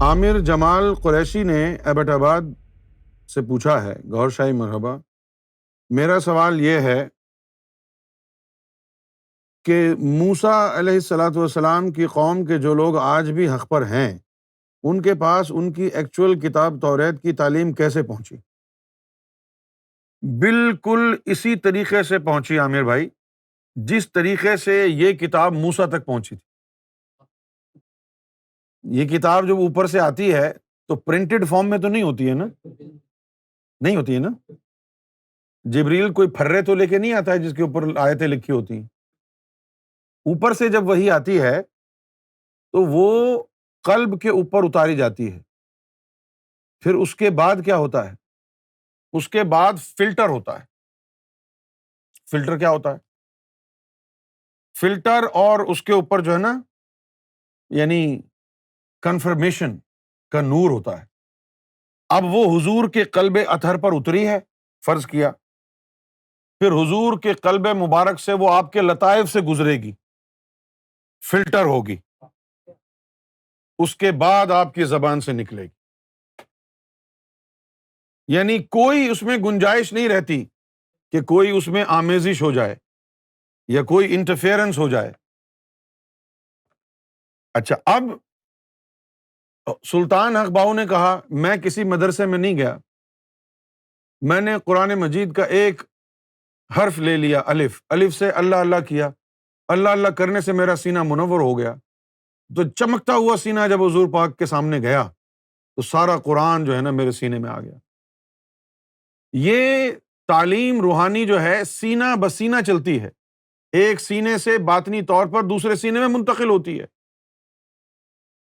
عامر جمال قریشی نے ایبٹ آباد سے پوچھا ہے، گور شاہی مرحبا، میرا سوال یہ ہے کہ موسیٰ علیہ الصلاۃ والسلام کی قوم کے جو لوگ آج بھی حق پر ہیں، ان کے پاس ان کی ایکچوئل کتاب توریت کی تعلیم کیسے پہنچی؟ بالکل اسی طریقے سے پہنچی عامر بھائی، جس طریقے سے یہ کتاب موسیٰ تک پہنچی تھی۔ یہ کتاب جب اوپر سے آتی ہے تو پرنٹڈ فارم میں تو نہیں ہوتی ہے نا، نہیں ہوتی ہے نا۔ جبریل کوئی پھرے تو لے کے نہیں آتا ہے جس کے اوپر آیتیں لکھی ہوتی ہیں۔ اوپر سے جب وحی آتی ہے تو وہ قلب کے اوپر اتاری جاتی ہے، پھر اس کے بعد کیا ہوتا ہے؟ اس کے بعد فلٹر ہوتا ہے۔ فلٹر کیا ہوتا ہے؟ فلٹر اور اس کے اوپر جو ہے نا، یعنی کنفرمیشن کا نور ہوتا ہے۔ اب وہ حضور کے قلب اطہر پر اتری ہے، فرض کیا، پھر حضور کے قلب مبارک سے وہ آپ کے لطائف سے گزرے گی، فلٹر ہوگی، اس کے بعد آپ کی زبان سے نکلے گی۔ یعنی کوئی اس میں گنجائش نہیں رہتی کہ کوئی اس میں آمیزش ہو جائے یا کوئی انٹرفیئرنس ہو جائے۔ اچھا، اب سلطان حق باؤ نے کہا میں کسی مدرسے میں نہیں گیا، میں نے قرآن مجید کا ایک حرف لے لیا، الف، الف سے اللہ اللہ کیا، اللہ اللہ کرنے سے میرا سینہ منور ہو گیا۔ تو چمکتا ہوا سینہ جب حضور پاک کے سامنے گیا تو سارا قرآن جو ہے نا میرے سینے میں آ گیا۔ یہ تعلیم روحانی جو ہے سینہ بسینہ چلتی ہے، ایک سینے سے باطنی طور پر دوسرے سینے میں منتقل ہوتی ہے۔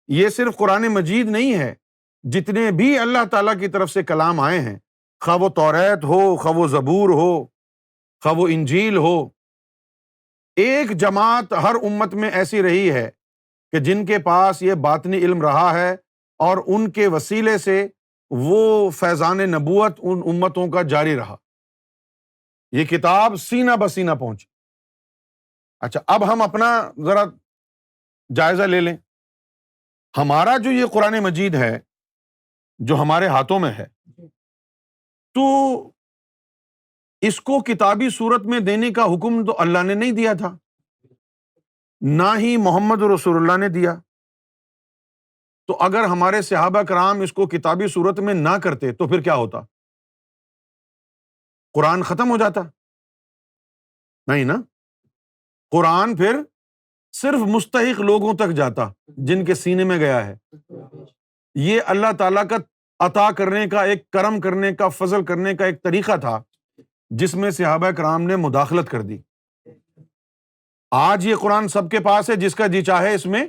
یہ صرف قرآن مجید نہیں ہے، جتنے بھی اللہ تعالیٰ کی طرف سے کلام آئے ہیں، خواہ وہ توریت ہو، خواہ وہ زبور ہو، خواہ وہ انجیل ہو، ایک جماعت ہر امت میں ایسی رہی ہے کہ جن کے پاس یہ باطنی علم رہا ہے اور ان کے وسیلے سے وہ فیضان نبوت ان امتوں کا جاری رہا۔ یہ کتاب سینہ بسینہ پہنچی۔ اچھا، اب ہم اپنا ذرا جائزہ لے لیں۔ ہمارا جو یہ قرآن مجید ہے جو ہمارے ہاتھوں میں ہے، تو اس کو کتابی صورت میں دینے کا حکم تو اللہ نے نہیں دیا تھا، نہ ہی محمد رسول اللہ نے دیا۔ تو اگر ہمارے صحابہ کرام اس کو کتابی صورت میں نہ کرتے تو پھر کیا ہوتا؟ قرآن ختم ہو جاتا؟ نہیں نا، قرآن پھر صرف مستحق لوگوں تک جاتا جن کے سینے میں گیا ہے۔ یہ اللہ تعالیٰ کا عطا کرنے کا، ایک کرم کرنے کا، فضل کرنے کا ایک طریقہ تھا جس میں صحابہ کرام نے مداخلت کر دی۔ آج یہ قرآن سب کے پاس ہے، جس کا جی چاہے اس میں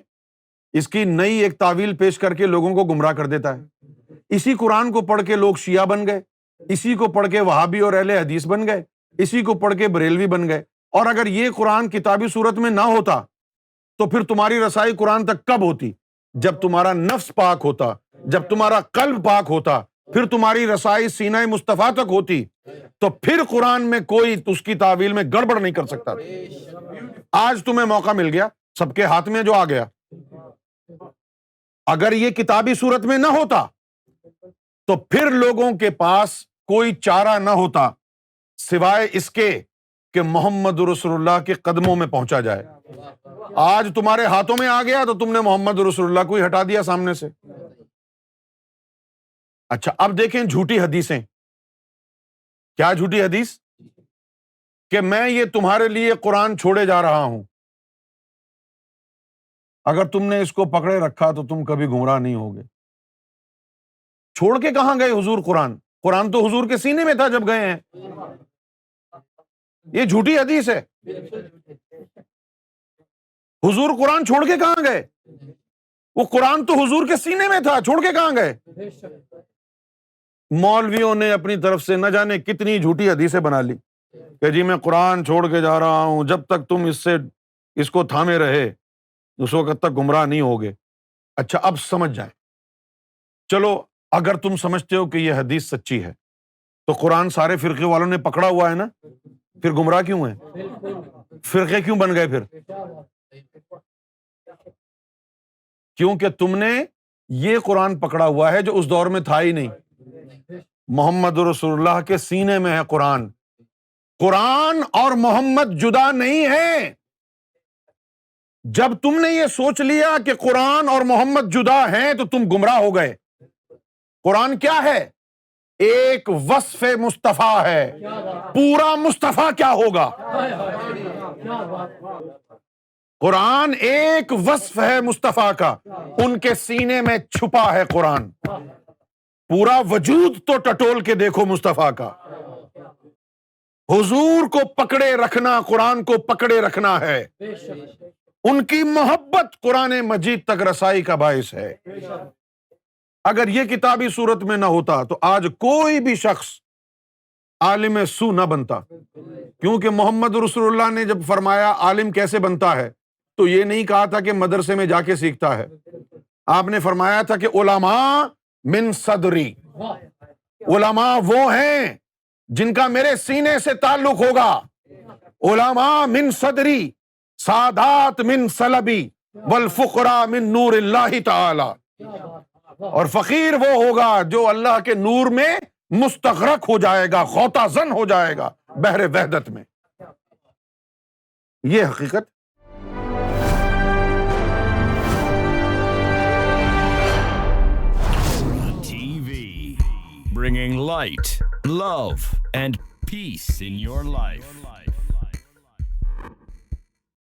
اس کی نئی ایک تعویل پیش کر کے لوگوں کو گمراہ کر دیتا ہے۔ اسی قرآن کو پڑھ کے لوگ شیعہ بن گئے، اسی کو پڑھ کے وہابی اور اہل حدیث بن گئے، اسی کو پڑھ کے بریلوی بن گئے۔ اور اگر یہ قرآن کتابی صورت میں نہ ہوتا تو پھر تمہاری رسائی قرآن تک کب ہوتی؟ جب تمہارا نفس پاک ہوتا، جب تمہارا قلب پاک ہوتا، پھر تمہاری رسائی سینہ مصطفیٰ تک ہوتی، تو پھر قرآن میں کوئی اس کی تعویل میں گڑبڑ نہیں کر سکتا۔ آج تمہیں موقع مل گیا، سب کے ہاتھ میں جو آ گیا۔ اگر یہ کتابی صورت میں نہ ہوتا تو پھر لوگوں کے پاس کوئی چارہ نہ ہوتا سوائے اس کے کہ محمد رسول اللہ کے قدموں میں پہنچا جائے۔ آج تمہارے ہاتھوں میں آ گیا تو تم نے محمد رسول اللہ کو ہی ہٹا دیا سامنے سے۔ اچھا، اب دیکھیں جھوٹی حدیثیں۔ کیا جھوٹی حدیث؟ کہ میں یہ تمہارے لیے قرآن چھوڑے جا رہا ہوں، اگر تم نے اس کو پکڑے رکھا تو تم کبھی گمراہ نہیں ہوگے۔ چھوڑ کے کہاں گئے حضور قرآن؟ قرآن تو حضور کے سینے میں تھا جب گئے ہیں۔ یہ جھوٹی حدیث ہے۔ حضور قرآن چھوڑ کے کہاں گئے؟ وہ قرآن تو حضور کے سینے میں تھا، چھوڑ کے کہاں گئے؟ مولویوں نے اپنی طرف سے نہ جانے کتنی جھوٹی حدیثیں بنا لی کہ جی میں قرآن چھوڑ کے جا رہا ہوں، جب تک تم اس کو تھامے رہے اس وقت تک گمراہ نہیں ہوگے۔ اچھا، اب سمجھ جائیں۔ چلو، اگر تم سمجھتے ہو کہ یہ حدیث سچی ہے تو قرآن سارے فرقے والوں نے پکڑا ہوا ہے نا، پھر گمراہ کیوں ہیں؟ فرقے کیوں بن گئے پھر؟ کیونکہ تم نے یہ قرآن پکڑا ہوا ہے جو اس دور میں تھا ہی نہیں۔ محمد رسول اللہ کے سینے میں ہے قرآن۔ قرآن اور محمد جدا نہیں ہیں۔ جب تم نے یہ سوچ لیا کہ قرآن اور محمد جدا ہیں تو تم گمراہ ہو گئے۔ قرآن کیا ہے؟ ایک وصف مصطفیٰ ہے۔ پورا مصطفیٰ کیا ہوگا؟ قرآن ایک وصف ہے مصطفیٰ کا، ان کے سینے میں چھپا ہے قرآن۔ پورا وجود تو ٹٹول کے دیکھو مصطفیٰ کا۔ حضور کو پکڑے رکھنا، قرآن کو پکڑے رکھنا ہے۔ ان کی محبت قرآن مجید تک رسائی کا باعث ہے۔ اگر یہ کتابی صورت میں نہ ہوتا تو آج کوئی بھی شخص عالم سو نہ بنتا، کیونکہ محمد رسول اللہ نے جب فرمایا عالم کیسے بنتا ہے تو یہ نہیں کہا تھا کہ مدرسے میں جا کے سیکھتا ہے۔ آپ نے فرمایا تھا کہ علماء من صدری، علماء وہ ہیں جن کا میرے سینے سے تعلق ہوگا۔ علماء من صدری، سادات من صلبی، والفقراء من نور اللہ تعالی۔ اور فقیر وہ ہوگا جو اللہ کے نور میں مستغرق ہو جائے گا، غوطہ زن ہو جائے گا بحر وحدت میں۔ یہ حقیقت۔ TV, bringing light, love, and peace in your life.